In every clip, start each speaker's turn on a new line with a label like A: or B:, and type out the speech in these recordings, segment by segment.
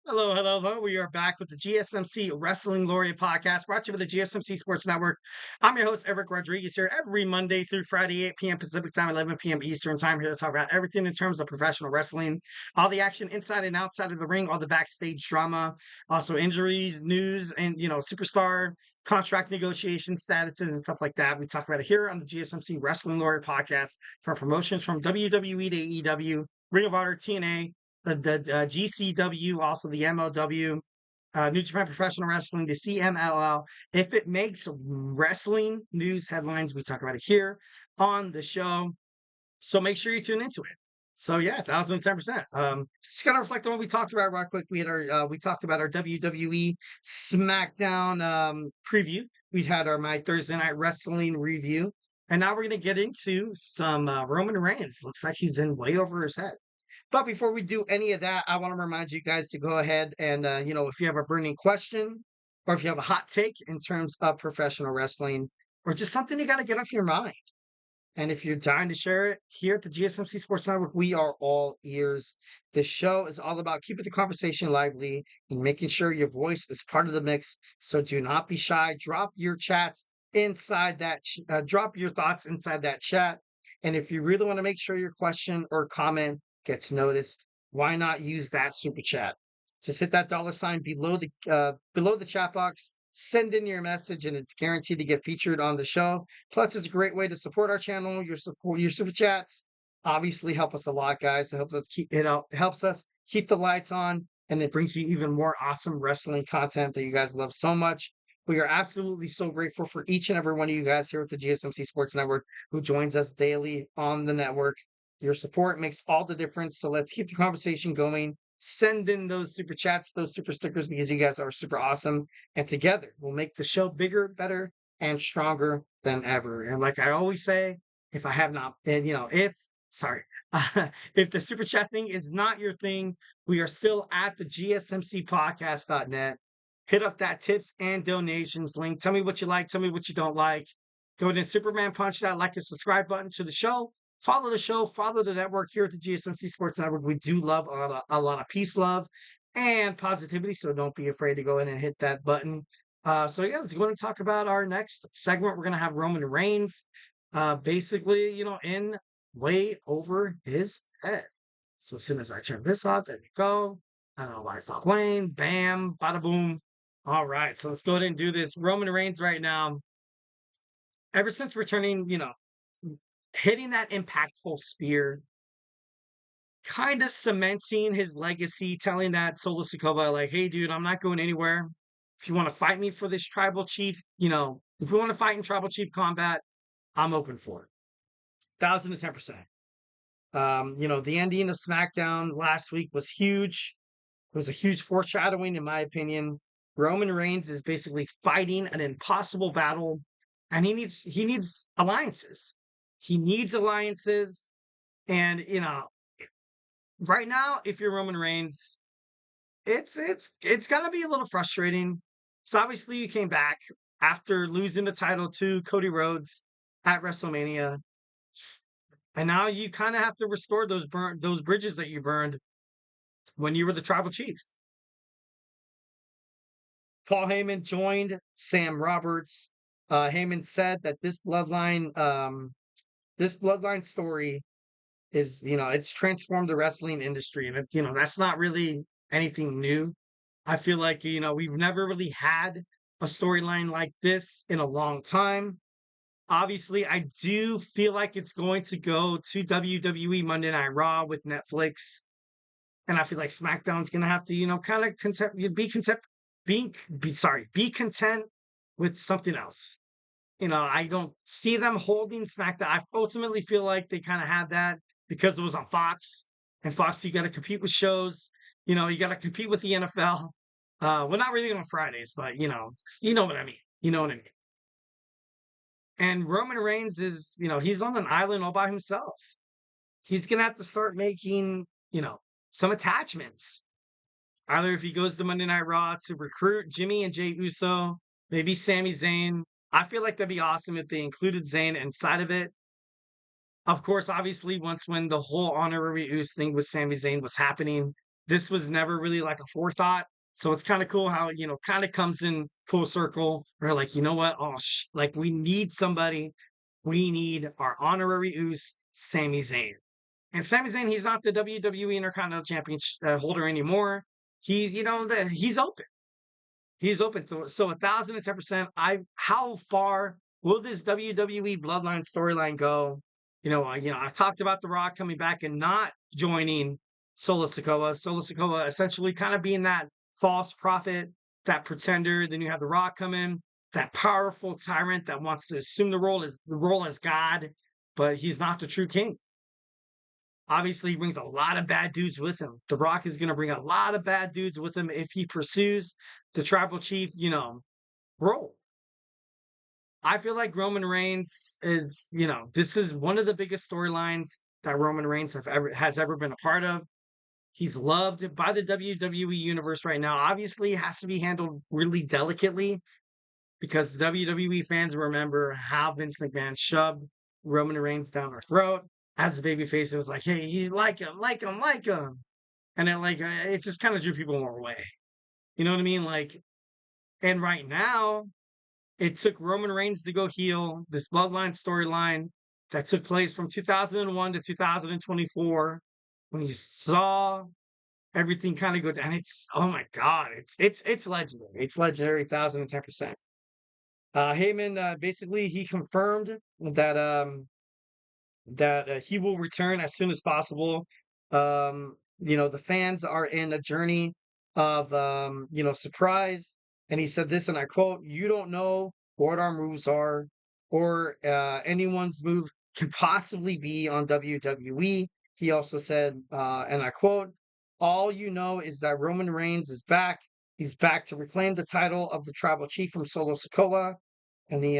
A: Hello, hello, hello. We are back with the GSMC Wrestling Laureate podcast brought to you by the GSMC Sports Network. I'm your host, Eric Rodriguez, here every Monday through Friday, 8 p.m. Pacific time, 11 p.m. Eastern time, here to talk about everything in terms of professional wrestling, all the action inside and outside of the ring, all the backstage drama, also injuries, news, and, superstar contract negotiation statuses and stuff like that. We talk about it here on the GSMC Wrestling Laureate podcast for promotions from WWE to AEW, Ring of Honor, TNA, the GCW, also the MLW, New Japan Professional Wrestling, the CMLL. If it makes wrestling news headlines, we talk about it here on the show. So make sure you tune into it. So yeah, 1,010%. Just kind of reflect on what we talked about real quick. We talked about our WWE SmackDown preview. We had our My Thursday Night Wrestling review, and now we're gonna get into some Roman Reigns. Looks like he's in way over his head. But before we do any of that, I want to remind you guys to go ahead and, if you have a burning question or if you have a hot take in terms of professional wrestling or just something you got to get off your mind. And if you're dying to share it here at the GSMC Sports Network, we are all ears. This show is all about keeping the conversation lively and making sure your voice is part of the mix. So do not be shy. Drop your chats inside that, drop your thoughts inside that chat. And if you really want to make sure your question or comment gets noticed, why not use that super chat? Just hit that $sign below the chat box. Send in your message, and it's guaranteed to get featured on the show. Plus, it's a great way to support our channel. Your super chats obviously help us a lot, guys. It helps us keep the lights on, and it brings you even more awesome wrestling content that you guys love so much. We are absolutely so grateful for each and every one of you guys here at the GSMC Sports Network who joins us daily on the network. Your support makes all the difference. So let's keep the conversation going. Send in those super chats, those super stickers, because you guys are super awesome. And together we'll make the show bigger, better, and stronger than ever. And like I always say, if I have not, and if the super chat thing is not your thing, we are still at the GSMCpodcast.net. Hit up that tips and donations link. Tell me what you like. Tell me what you don't like. Go ahead and Superman punch that like and subscribe button to the show. Follow the show. Follow the network here at the GSMC Sports Network. We do love a lot of peace, love, and positivity. So don't be afraid to go in and hit that button. Let's go and talk about our next segment. We're going to have Roman Reigns, basically, in way over his head. So as soon as I turn this off, there we go. I don't know why it's not playing. Bam, bada boom. All right, so let's go ahead and do this. Roman Reigns right now, ever since returning, hitting that impactful spear, kind of cementing his legacy, telling that Solo Sikoa, like, hey, dude, I'm not going anywhere. If you want to fight me for this tribal chief, if we want to fight in tribal chief combat, I'm open for it. 1,010%. The ending of SmackDown last week was huge. It was a huge foreshadowing, in my opinion. Roman Reigns is basically fighting an impossible battle, and he needs alliances. He needs alliances, and right now, if you're Roman Reigns, it's gonna be a little frustrating. So obviously, you came back after losing the title to Cody Rhodes at WrestleMania, and now you kind of have to restore those bridges that you burned when you were the tribal chief. Paul Heyman joined Sam Roberts. Heyman said that this bloodline story is, it's transformed the wrestling industry, and it's, that's not really anything new. I feel like, we've never really had a storyline like this in a long time. Obviously, I do feel like it's going to go to WWE Monday Night Raw with Netflix. And I feel like SmackDown's going to have to, kind of be content with something else. I don't see them holding SmackDown. I ultimately feel like they kind of had that because it was on Fox, and Fox, you got to compete with shows. You got to compete with the NFL. Well, not really on Fridays, but you know what I mean. You know what I mean. And Roman Reigns is, he's on an island all by himself. He's gonna have to start making, some attachments. Either if he goes to Monday Night Raw to recruit Jimmy and Jey Uso, maybe Sami Zayn. I feel like that'd be awesome if they included Zayn inside of it. Of course, obviously, when the whole honorary Uso thing with Sami Zayn was happening, this was never really like a forethought. So it's kind of cool how it, kind of comes in full circle. We're like, you know what? Oh, like we need somebody. We need our honorary Uce, Sami Zayn. And Sami Zayn, he's not the WWE Intercontinental Championship holder anymore. He's, he's open. He's open to it. So 1,010%. How far will this WWE Bloodline storyline go? I've talked about The Rock coming back and not joining Solo Sikoa. Solo Sikoa essentially kind of being that false prophet, that pretender. Then you have The Rock come in, that powerful tyrant that wants to assume the role as God, but he's not the true king. Obviously, he brings a lot of bad dudes with him. The Rock is going to bring a lot of bad dudes with him if he pursues the tribal chief, role. I feel like Roman Reigns is, this is one of the biggest storylines that Roman Reigns has ever been a part of. He's loved by the WWE universe right now. Obviously, it has to be handled really delicately because WWE fans remember how Vince McMahon shoved Roman Reigns down our throat as a babyface. It was like, hey, you like him, like him, like him. And then, it just kind of drew people more away. You know what I mean? And right now, it took Roman Reigns to go heel this bloodline storyline that took place from 2001 to 2024 when you saw everything kind of go down. It's, oh my God, it's legendary. It's legendary, 1,010%. Heyman, basically he confirmed that he will return as soon as possible. The fans are in a journey of surprise. And he said this, and I quote, "You don't know what our moves are, or anyone's move can possibly be on WWE." He also said, and I quote, "All you know is that Roman Reigns is back. He's back to reclaim the title of the tribal chief from Solo Sikoa." And he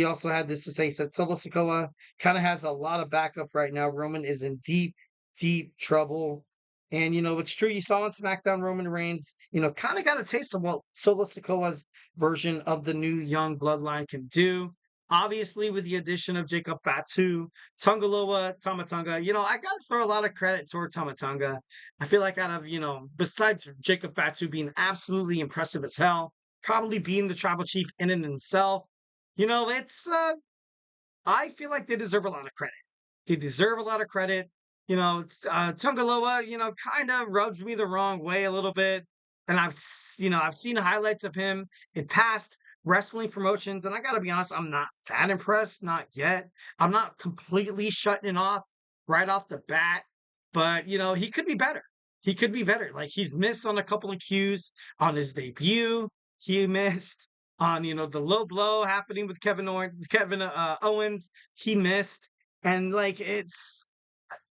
A: also had this to say. He said Solo Sikoa kind of has a lot of backup right now. Roman is in deep, deep trouble. And, it's true. You saw on SmackDown, Roman Reigns, kind of got a taste of what Solo Sikoa's version of the new young bloodline can do. Obviously, with the addition of Jacob Fatu, Tungaloa, Tamatonga, I got to throw a lot of credit toward Tamatonga. I feel like out of, besides Jacob Fatu being absolutely impressive as hell, probably being the tribal chief in and himself, it's I feel like they deserve a lot of credit. They deserve a lot of credit. Tungaloa, kind of rubs me the wrong way a little bit. And I've seen highlights of him in past wrestling promotions, and I got to be honest, I'm not that impressed, not yet. I'm not completely shutting it off right off the bat, but he could be better. He could be better. Like he's missed on a couple of cues on his debut. He missed on the low blow happening with Kevin Owens. He missed, and it's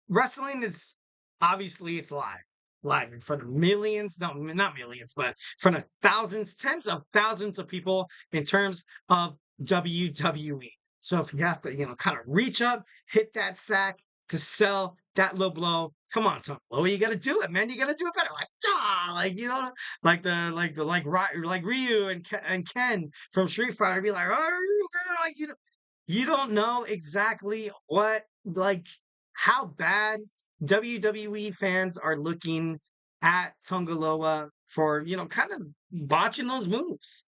A: wrestling is obviously it's live in front of millions, no, not millions, but in front of thousands, tens of thousands of people in terms of WWE. So if you have to, kind of reach up, hit that sack to sell that low blow, come on, Tom Low, you got to do it, man. You got to do it better. Like Ryu and Ken from Street Fighter be like, oh, you don't know exactly how bad WWE fans are looking at Tungaloa for, kind of botching those moves.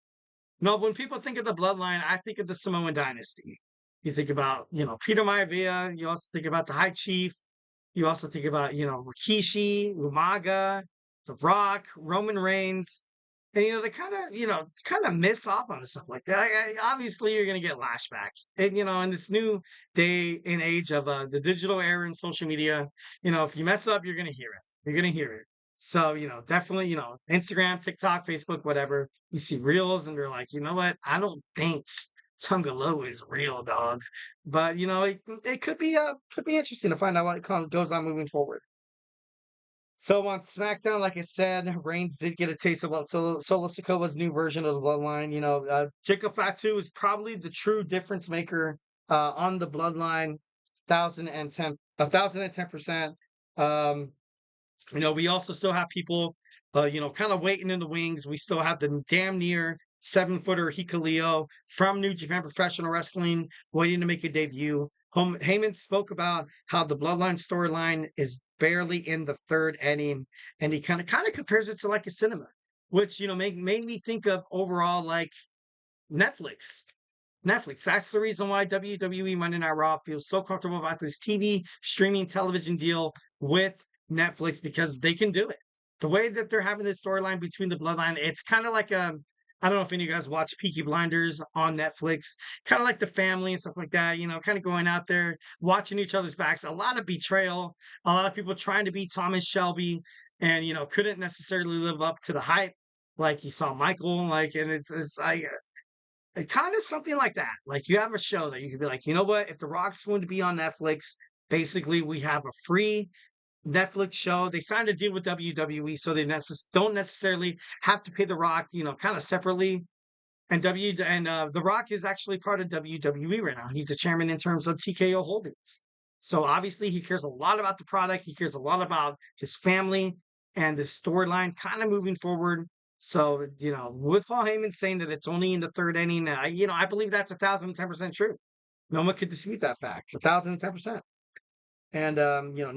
A: When people think of the bloodline, I think of the Samoan dynasty. You think about, Peter Maivia. You also think about the High Chief. You also think about, Rikishi, Umaga, The Rock, Roman Reigns. And they kind of miss off on stuff like that. Obviously, you're gonna get lashback, and in this new day and age of the digital era and social media, if you mess up, you're gonna hear it. You're gonna hear it. So definitely, Instagram, TikTok, Facebook, whatever. You see reels, and they're like, you know what? I don't think Tungaloa is real, dog. But it could be interesting to find out what goes on moving forward. So on SmackDown, like I said, Reigns did get a taste of what Solo Sikoa's new version of the Bloodline. Jacob Fatu is probably the true difference maker on the Bloodline, 1,010%. We also still have people, kind of waiting in the wings. We still have the damn near 7-footer Hikuleo from New Japan Professional Wrestling waiting to make a debut. Heyman spoke about how the Bloodline storyline is barely in the third inning, and he kind of compares it to like a cinema, which made me think of overall like Netflix. Netflix. That's the reason why WWE Monday Night Raw feels so comfortable about this TV streaming television deal with Netflix because they can do it. The way that they're having this storyline between the Bloodline, it's kind of like I don't know if any of you guys watch Peaky Blinders on Netflix, kind of like the family and stuff like that, kind of going out there, watching each other's backs. A lot of betrayal, a lot of people trying to be Thomas Shelby and, couldn't necessarily live up to the hype like you saw Michael, like, and it's like, kind of something like that. Like you have a show that you could be like, you know what? If The Rock's going to be on Netflix, basically we have a free Netflix show. They signed a deal with WWE, so they don't necessarily have to pay The Rock, kind of separately. And The Rock is actually part of WWE right now. He's the chairman in terms of TKO Holdings. So obviously he cares a lot about the product. He cares a lot about his family and the storyline kind of moving forward. So, with Paul Heyman saying that it's only in the third inning, I believe that's 1,010% true. No one could dispute that fact. 1,010%. And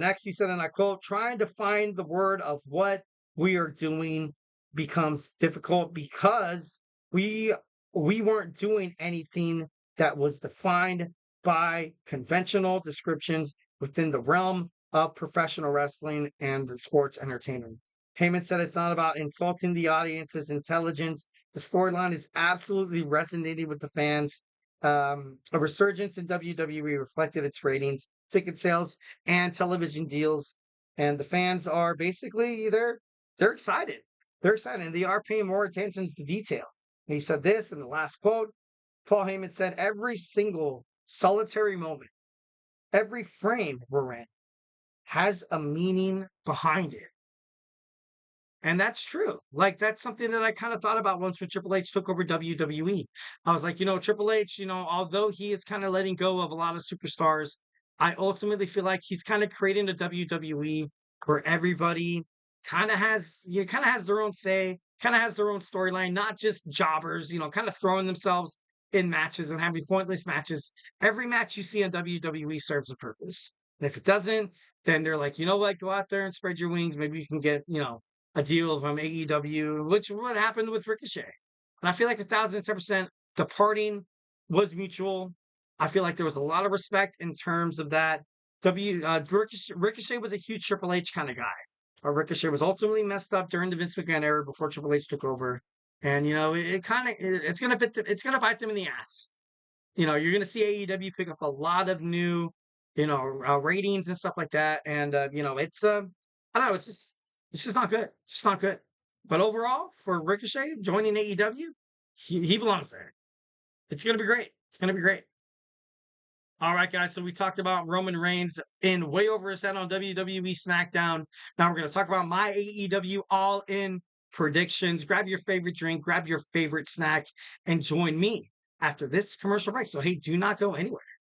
A: next he said, and I quote, trying to find the word of what we are doing becomes difficult because we weren't doing anything that was defined by conventional descriptions within the realm of professional wrestling and the sports entertainment. Heyman said it's not about insulting the audience's intelligence. The storyline is absolutely resonating with the fans. A resurgence in WWE reflected its ratings, ticket sales, and television deals. And the fans are basically they're excited. They're excited, and they are paying more attention to detail. And he said this in the last quote. Paul Heyman said, "Every single solitary moment, every frame we're in, has a meaning behind it." And that's true. Like that's something that I kind of thought about once when Triple H took over WWE. I was like, Triple H, although he is kind of letting go of a lot of superstars, I ultimately feel like he's kind of creating a WWE where everybody kind of has their own say, kind of has their own storyline, not just jobbers, kind of throwing themselves in matches and having pointless matches. Every match you see on WWE serves a purpose. And if it doesn't, then they're like, you know what, go out there and spread your wings. Maybe you can get, a deal from AEW, which what happened with Ricochet. And I feel like 1,010% departing was mutual. I feel like there was a lot of respect in terms of that. Ricochet was a huge Triple H kind of guy. Ricochet was ultimately messed up during the Vince McMahon era before Triple H took over, and it's gonna bite them in the ass. You're gonna see AEW pick up a lot of new, ratings and stuff like that, and it's I don't know, it's just not good. It's just not good. But overall, for Ricochet joining AEW, he belongs there. It's gonna be great. It's gonna be great. All right, guys. So we talked about Roman Reigns in way over his head on WWE SmackDown. Now we're going to talk about my AEW All In predictions. Grab your favorite drink, grab your favorite snack, and join me after this commercial break. So, hey, do not go anywhere.